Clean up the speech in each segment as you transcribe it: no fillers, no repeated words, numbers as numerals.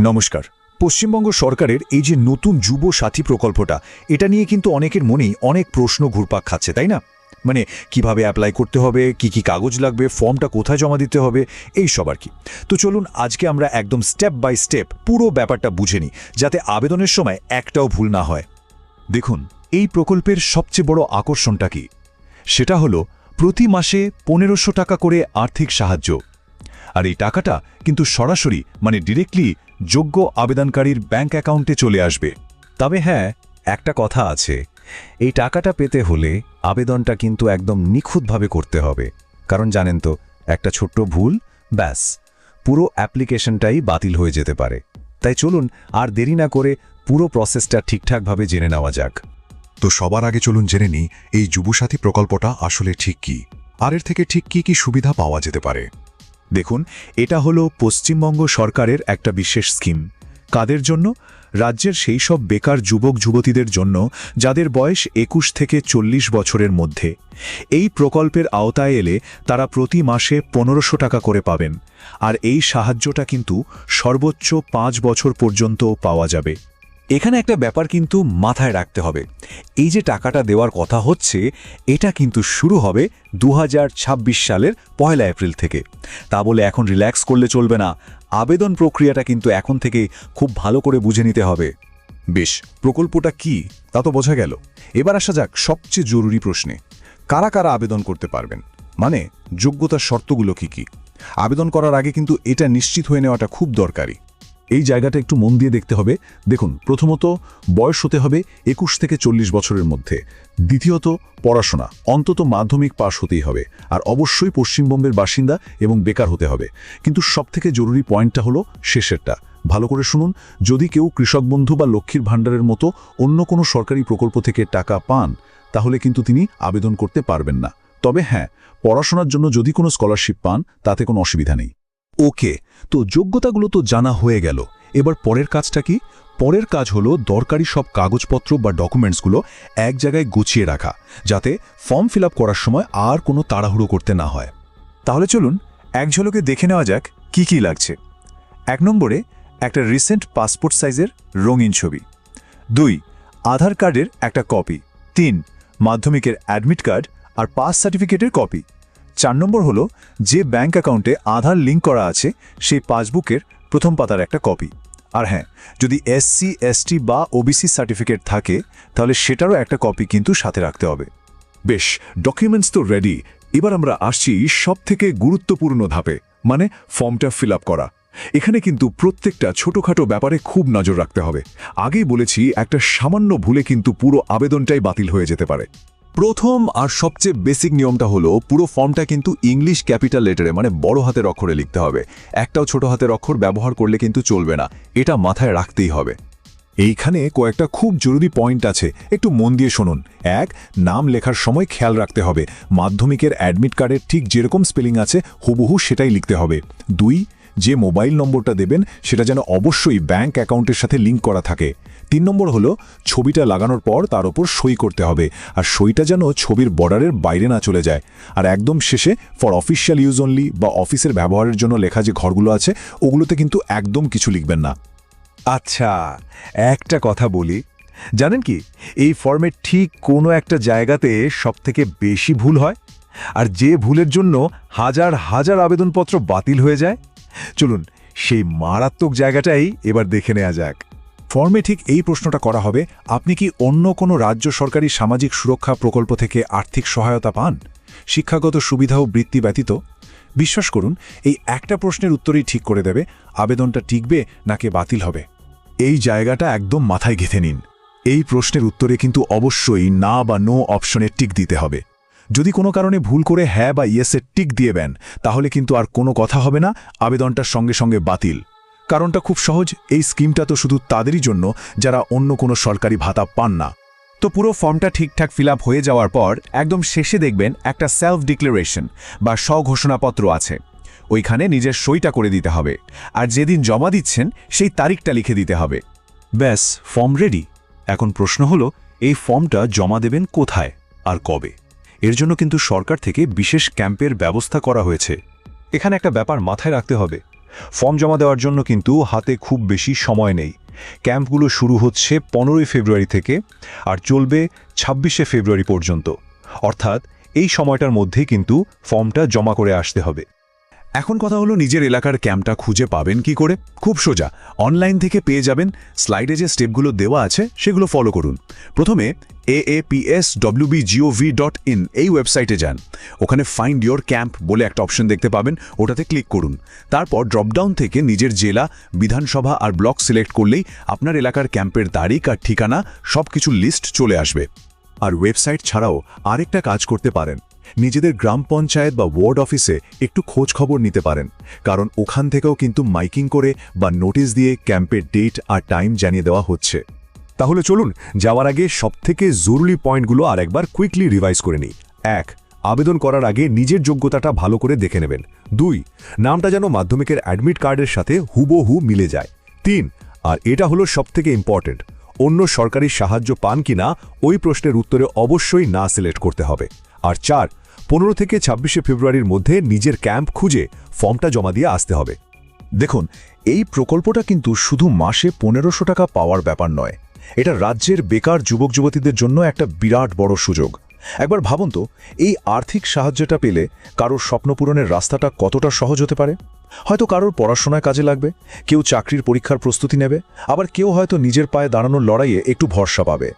নমস্কার। পশ্চিমবঙ্গ সরকারের এই যে নতুন যুব সাথী প্রকল্পটা, এটা নিয়ে কিন্তু অনেকের মনেই অনেক প্রশ্ন ঘুরপাক খাচ্ছে, তাই না? মানে কিভাবে অ্যাপ্লাই করতে হবে, কি কাগজ লাগবে, ফর্মটা কোথায় জমা দিতে হবে, এই সব আর কি। তো চলুন আজকে আমরা একদম স্টেপ বাই স্টেপ পুরো ব্যাপারটা বুঝে নিই, যাতে আবেদনের সময় একটাও ভুল না হয়। দেখুন, এই প্রকল্পের সবচেয়ে বড় আকর্ষণটা কি? সেটা হলো প্রতি মাসে ১৫০০ টাকা করে আর্থিক সাহায্য। আর এই টাকাটা কিন্তু সরাসরি মানে ডিরেক্টলি যোগ্য আবেদনকারীর ব্যাংক অ্যাকাউন্টে চলে আসবে। তবে হ্যাঁ, একটা কথা আছে, এই টাকাটা পেতে হলে আবেদনটা কিন্তু একদম নিখুঁতভাবে করতে হবে। কারণ জানেন তো, একটা ছোট্ট ভুল, ব্যাস পুরো অ্যাপ্লিকেশনটাই বাতিল হয়ে যেতে পারে। তাই চলুন আর দেরি না করে পুরো প্রসেসটা ঠিকঠাকভাবে জেনে নেওয়া যাক। তো সবার আগে চলুন জেনে নিই এই যুবসাথী প্রকল্পটা আসলে ঠিক কি, আর এর থেকে ঠিক কি সুবিধা পাওয়া যেতে পারে। দেখুন, এটা হলো পশ্চিমবঙ্গ সরকারের একটা বিশেষ স্কিম। কাদের জন্য? রাজ্যের সেই সব বেকার যুবক যুবতীদের জন্য যাদের বয়স ২১ থেকে ৪০ বছরের মধ্যে। এই প্রকল্পের আওতায় এলে তারা প্রতি মাসে ১৫০০ টাকা করে পাবেন। আর এই সাহায্যটা কিন্তু সর্বোচ্চ ৫ বছর পর্যন্ত পাওয়া যাবে। এখানে একটা ব্যাপার কিন্তু মাথায় রাখতে হবে, এই যে টাকাটা দেওয়ার কথা হচ্ছে, এটা কিন্তু শুরু হবে ২০২৬ সালের ১ এপ্রিল থেকে। তা বলে এখন রিল্যাক্স করলে চলবে না, আবেদন প্রক্রিয়াটা কিন্তু এখন থেকেই খুব ভালো করে বুঝে নিতে হবে। বেশ, প্রকল্পটা কি তা তো বোঝা গেল। এবার আসা যাক সবচেয়ে জরুরি প্রশ্নে, কারা কারা আবেদন করতে পারবেন, মানে যোগ্যতার শর্তগুলো কি। আবেদন করার আগে কিন্তু এটা নিশ্চিত হয়ে নেওয়াটা খুব দরকারি। এই জায়গাটা একটু মন দিয়ে দেখতে হবে। দেখুন, প্রথমত বয়স হতে হবে ২১ থেকে ৪০ বছরের মধ্যে। দ্বিতীয়ত পড়াশোনা অন্তত মাধ্যমিক পাশ হতেই হবে, আর অবশ্যই পশ্চিমবঙ্গের বাসিন্দা এবং বেকার হতে হবে। কিন্তু সবথেকে জরুরি পয়েন্টটা হলো শেষেরটা, ভালো করে শুনুন। যদি কেউ কৃষক বন্ধু বা লক্ষ্মীর ভাণ্ডারের মতো অন্য কোনো সরকারি প্রকল্প থেকে টাকা পান, তাহলে কিন্তু তিনি আবেদন করতে পারবেন না। তবে হ্যাঁ, পড়াশোনার জন্য যদি কোনো স্কলারশিপ পান, তাতে কোনো অসুবিধা নেই। ওকে, তো যোগ্যতাগুলো তো জানা হয়ে গেল। এবার পরের কাজটা কি? পরের কাজ হলো দরকারি সব কাগজপত্র বা ডকুমেন্টসগুলো এক জায়গায় গুছিয়ে রাখা, যাতে ফর্ম ফিল আপ করার সময় আর কোনো তাড়াহুড়ো করতে না হয়। তাহলে চলুন এক ঝলকে দেখে নেওয়া যাক কি লাগছে। ১ নম্বরে একটা রিসেন্ট পাসপোর্ট সাইজের রঙিন ছবি। ২ আধার কার্ডের একটা কপি। ৩ মাধ্যমিকের অ্যাডমিট কার্ড আর পাস সার্টিফিকেটের কপি। ৪ নম্বর হলো যে ব্যাংক অ্যাকাউন্টে আধার লিঙ্ক করা আছে সেই পাসবুকের প্রথম পাতার একটা কপি। আর হ্যাঁ, যদি SC ST বা OBC সার্টিফিকেট থাকে, তাহলে সেটারও একটা কপি কিন্তু সাথে রাখতে হবে। বেশ, ডকুমেন্টস তো রেডি। এবার আমরা আসছি সবথেকে গুরুত্বপূর্ণ ধাপে, মানে ফর্মটা ফিল আপ করা। এখানে কিন্তু প্রত্যেকটা ছোটখাটো ব্যাপারে খুব নজর রাখতে হবে। আগেই বলেছি, একটা সামান্য ভুলে কিন্তু পুরো আবেদনটাই বাতিল হয়ে যেতে পারে। প্রথম আর সবচেয়ে বেসিক নিয়মটা হলো, পুরো ফর্মটা কিন্তু ইংলিশ ক্যাপিটাল লেটারে মানে বড় হাতের অক্ষরে লিখতে হবে। একটাও ছোট হাতের অক্ষর ব্যবহার করলে কিন্তু চলবে না, এটা মাথায় রাখতেই হবে। এইখানে কয়েকটা খুব জরুরি পয়েন্ট আছে, একটু মন দিয়ে শুনুন। ১ নাম লেখার সময় খেয়াল রাখতে হবে, মাধ্যমিকের অ্যাডমিট কার্ডের ঠিক যেরকম স্পেলিং আছে হুবহু সেটাই লিখতে হবে। ২ যে মোবাইল নম্বরটা দেবেন সেটা যেন অবশ্যই ব্যাংক অ্যাকাউন্টের সাথে লিঙ্ক করা থাকে। ৩ নম্বর হলো ছবিটা লাগানোর পর তার উপর সই করতে হবে, আর সইটা যেন ছবির বর্ডারের বাইরে না চলে যায়। আর একদম শেষে ফর অফিশিয়াল ইউজ অনলি বা অফিসের ব্যবহারের জন্য লেখা যে ঘরগুলো আছে, ওগুলোতে কিন্তু একদম কিছু লিখবেন না। আচ্ছা, একটা কথা বলি, জানেন কি, এই ফর্মের ঠিক কোনো একটা জায়গাতে সবথেকে বেশি ভুল হয়, আর যে ভুলের জন্য হাজার হাজার আবেদনপত্র বাতিল হয়ে যায়। চলুন সেই মারাত্মক জায়গাটাই এবার দেখে নেওয়া যাক। ফর্মে ঠিক এই প্রশ্নটা করা হবে, আপনি কি অন্য কোনো রাজ্য সরকারি সামাজিক সুরক্ষা প্রকল্প থেকে আর্থিক সহায়তা পান, শিক্ষাগত সুবিধা ও বৃত্তি ব্যতীত? বিশ্বাস করুন, এই একটা প্রশ্নের উত্তরই ঠিক করে দেবে আবেদনটা টিকবে নাকি বাতিল হবে। এই জায়গাটা একদম মাথায় গেঁথে নিন। এই প্রশ্নের উত্তরে কিন্তু অবশ্যই না বা নো অপশনে টিক দিতে হবে। যদি কোনো কারণে ভুল করে হ্যাঁ বা ইয়েসের টিক দিয়ে দেন, তাহলে কিন্তু আর কোনো কথা হবে না, আবেদনটার সঙ্গে সঙ্গে বাতিল। কারণটা খুব সহজ, এই স্কিমটা তো শুধু তাদেরই জন্য যারা অন্য কোনো সরকারি ভাতা পান না। তো পুরো ফর্মটা ঠিকঠাক ফিল আপ হয়ে যাওয়ার পর একদম শেষে দেখবেন একটা সেলফ ডিক্লারেশন বা স্বঘোষণাপত্র আছে। ওইখানে নিজের সইটা করে দিতে হবে, আর যেদিন জমা দিচ্ছেন সেই তারিখটা লিখে দিতে হবে। ব্যাস, ফর্ম রেডি। এখন প্রশ্ন হলো, এই ফর্মটা জমা দেবেন কোথায় আর কবে? এর জন্য কিন্তু সরকার থেকে বিশেষ ক্যাম্পের ব্যবস্থা করা হয়েছে। এখানে একটা ব্যাপার মাথায় রাখতে হবে, ফর্ম জমা দেওয়ার জন্য কিন্তু হাতে খুব বেশি সময় নেই। ক্যাম্পগুলো শুরু হচ্ছে 15 ফেব্রুয়ারি থেকে আর চলবে 26 ফেব্রুয়ারি পর্যন্ত। অর্থাৎ এই সময়টার মধ্যেই কিন্তু ফর্মটা জমা করে আসতে হবে। এখন কথা হলো নিজের এলাকার ক্যাম্পটা খুঁজে পাবেন কি করে? খুব সোজা, অনলাইন থেকে পেয়ে যাবেন। স্লাইডে যে স্টেপগুলো দেওয়া আছে সেগুলো ফলো করুন। প্রথমে aapswbgov.in এই ওয়েবসাইটে যান। ওখানে ফাইন্ড ইয়োর ক্যাম্প বলে একটা অপশন দেখতে পাবেন, ওটাতে ক্লিক করুন। তারপর ড্রপডাউন থেকে নিজের জেলা, বিধানসভা আর ব্লক সিলেক্ট করলেই আপনার এলাকার ক্যাম্পের তারিখ আর ঠিকানা সব কিছু লিস্ট চলে আসবে। আর ওয়েবসাইট ছাড়াও আরেকটা কাজ করতে পারেন, নিজেদের গ্রাম পঞ্চায়েত বা ওয়ার্ড অফিসে একটু খোঁজ খবর নিতে পারেন, কারণ ওখান থেকেও কিন্তু মাইকিং করে বা নোটিশ দিয়ে ক্যাম্পের ডেট আর টাইম জানিয়ে দেওয়া হচ্ছে। তাহলে চলুন যাওয়ার আগে সবথেকে জরুরি পয়েন্টগুলো আরেকবার কুইকলি রিভাইজ করে নিই। 1. আবেদন করার আগে নিজের যোগ্যতাটা ভালো করে দেখে নেবেন। 2. নামটা যেন মাধ্যমিকের অ্যাডমিট কার্ডের সাথে হুবহু মিলে যায়। 3. আর এটা হলো সবথেকে ইম্পর্টেন্ট, অন্য সরকারি সাহায্য পান কিনা ওই প্রশ্নের উত্তরে অবশ্যই না সিলেক্ট করতে হবে। আর 4. 15 থেকে 26 ফেব্রুয়ারির মধ্যে নিজের ক্যাম্প খুঁজে ফর্মটা জমা দিয়ে আসতে হবে। দেখুন, এই প্রকল্পটা কিন্তু শুধু মাসে 1500 টাকা পাওয়ার ব্যাপার নয়। এটা রাজ্যের বেকার যুবক যুবতীদের জন্য একটা বিরাট বড় সুযোগ। একবার ভাবুন তো, এই আর্থিক সাহায্যটা পেলে কারোর স্বপ্ন পূরণের রাস্তাটা কতটা সহজ হতে পারে। হয়তো কারোর পড়াশোনায় কাজে লাগবে, কেউ চাকরির পরীক্ষার প্রস্তুতি নেবে, আবার কেউ হয়তো নিজের পায়ে দাঁড়ানোর লড়াইয়ে একটু ভরসা পাবে।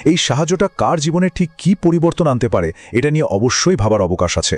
এই সাহায্যটা কার জীবনে ঠিক কী পরিবর্তন আনতে পারে এটা নিয়ে অবশ্যই ভাবার অবকাশ আছে।